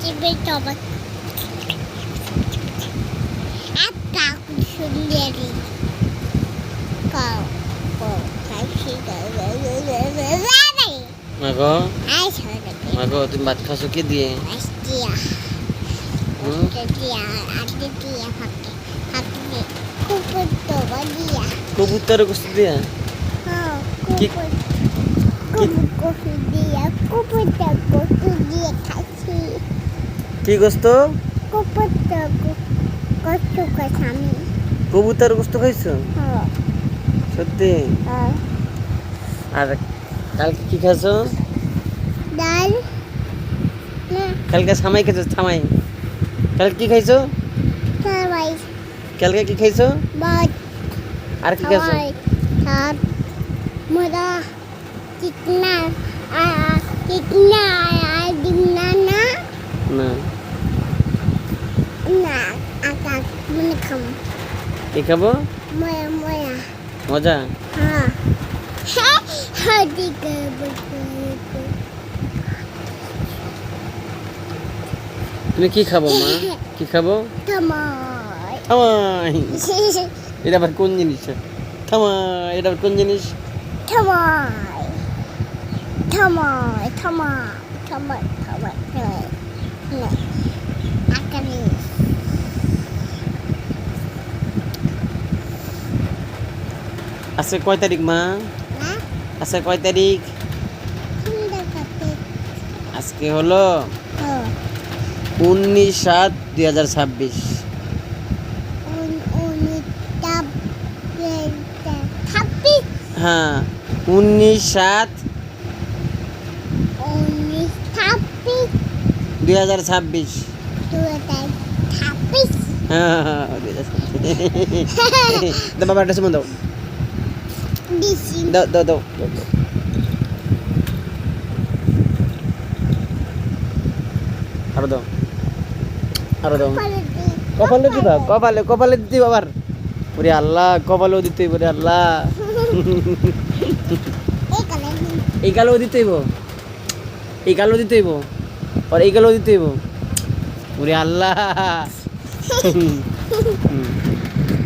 চিপে টমাক একটা সুন্দরী কাও মাগো মাগো তুমি ভাত খাসো কি দিয়ে কবুতর গোস্ত দিয়া কি গোস্ত কবুতর গোস্ত খাইছো সত্যি আর কালকে কি খাইছো ডাল কালকে সামাই খাইছো সামাই কালকে কি খাইছো সবাই কালকে কি খাইছো বাদ আর কি খাইছো সাত মোরা কিতনা দিনা না না না আকাশ মনে খাম কি খাবো ময়া ময়া মজা হ্যাঁ হাদিকে তুমি কি খাবো মা কি খাবো থামাই থামাই এটা আবার কোন জিনিস থামাই এটা আবার কোন জিনিস থামাই থামাই থামাই থামাই থামাই থামাই আকারে আজকে কয় তারিখ মা না আজকে কয় তারিখ সুন্দর কাটে আজকে হলো ও 19/7/2026 হ্যাঁ 19/7/2026 হ্যাঁ 2026 দাও বাবা একটা সুমন দাও দাও দাও দাও আরো দাও আরো দাও কপালে দিবা কপালে কপালে দিতে বাবার ওরে আল্লাহ কপালেও দিতে হইব রে আল্লাহ এই গালও দিতে হইব এই গালও দিতে হইব আর এই গালও দিতে হইব ওরে আল্লাহ